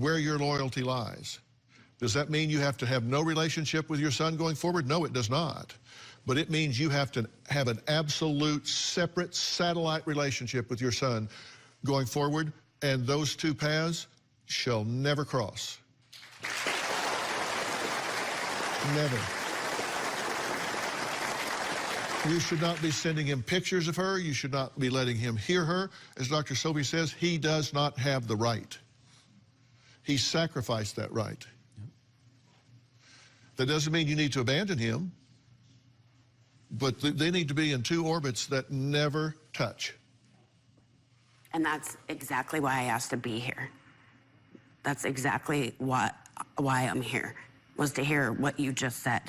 where your loyalty lies. Does that mean you have to have no relationship with your son going forward? No, it does not. But it means you have to have an absolute separate satellite relationship with your son going forward, and those two paths shall never cross. Never. You should not be sending him pictures of her. You should not be letting him hear her. As Dr. Sophie says, he does not have the right. He sacrificed that right. That doesn't mean you need to abandon him, but they need to be in two orbits that never touch. And that's exactly why I asked to be here. That's exactly why I'm here, was to hear what you just said.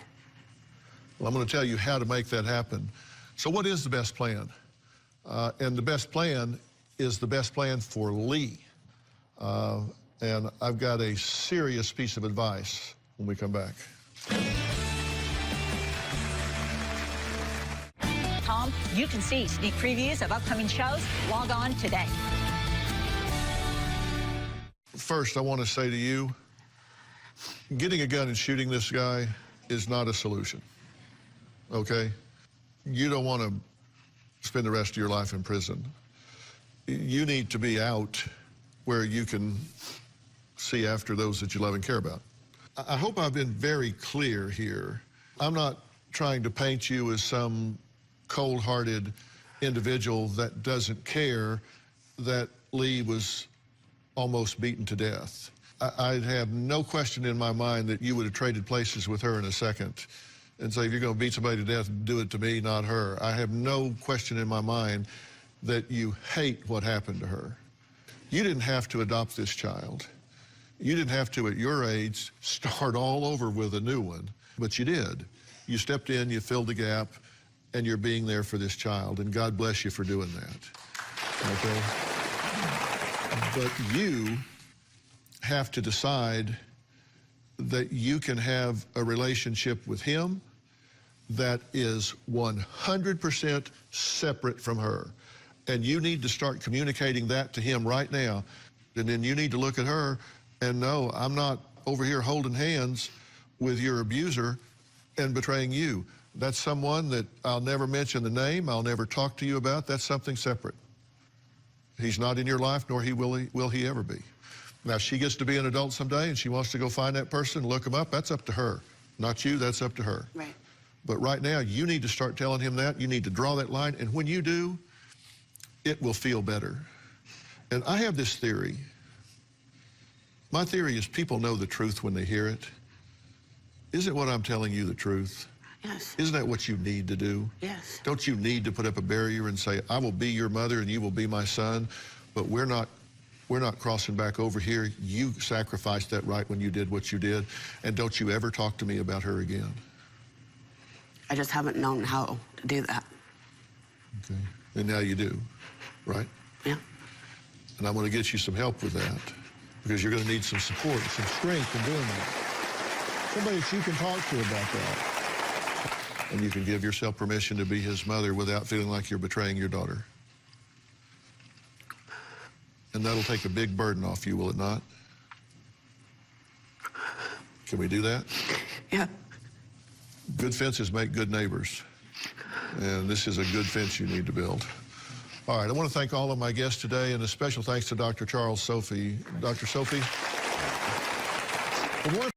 Well, I'm going to tell you how to make that happen. So what is the best plan? And the best plan is the best plan for Lee. And I've got a serious piece of advice when we come back. Tom, you can see sneak previews of upcoming shows. Log on today. First, I want to say to you, getting a gun and shooting this guy is not a solution. Okay? You don't want to spend the rest of your life in prison. You need to be out where you can see after those that you love and care about. I hope I've been very clear here. I'm not trying to paint you as some cold-hearted individual that doesn't care that Lee was almost beaten to death. I have no question in my mind that you would have traded places with her in a second and say, if you're going to beat somebody to death, do it to me, not her. I have no question in my mind that you hate what happened to her. You didn't have to adopt this child. You didn't have to, at your age, start all over with a new one, but you did. You stepped in, you filled the gap, and you're being there for this child, and God bless you for doing that, okay? But you have to decide that you can have a relationship with him that is 100% separate from her. And you need to start communicating that to him right now. And then you need to look at her and know, I'm not over here holding hands with your abuser and betraying you. That's someone that I'll never mention the name, I'll never talk to you about. That's something separate. He's not in your life, nor will he ever be. Now, she gets to be an adult someday and she wants to go find that person, look him up, that's up to her. Not you, that's up to her. Right. But right now, you need to start telling him that. You need to draw that line, and when you do, it will feel better. And I have this theory. My theory is people know the truth when they hear it. Isn't what I'm telling you the truth? Yes. Isn't that what you need to do? Yes. Don't you need to put up a barrier and say, I will be your mother and you will be my son, but we're not crossing back over here. You sacrificed that right when you did what you did, and don't you ever talk to me about her again. I just haven't known how to do that. Okay. And now you do, right? Yeah. And I'm going to get you some help with that, because you're going to need some support, some strength in doing that. Somebody that you can talk to about that. And you can give yourself permission to be his mother without feeling like you're betraying your daughter. And that'll take a big burden off you, will it not? Can we do that? Yeah. Good fences make good neighbors. And this is a good fence you need to build. All right, I want to thank all of my guests today, and a special thanks to Dr. Charles Sophie. Dr. Sophie. For more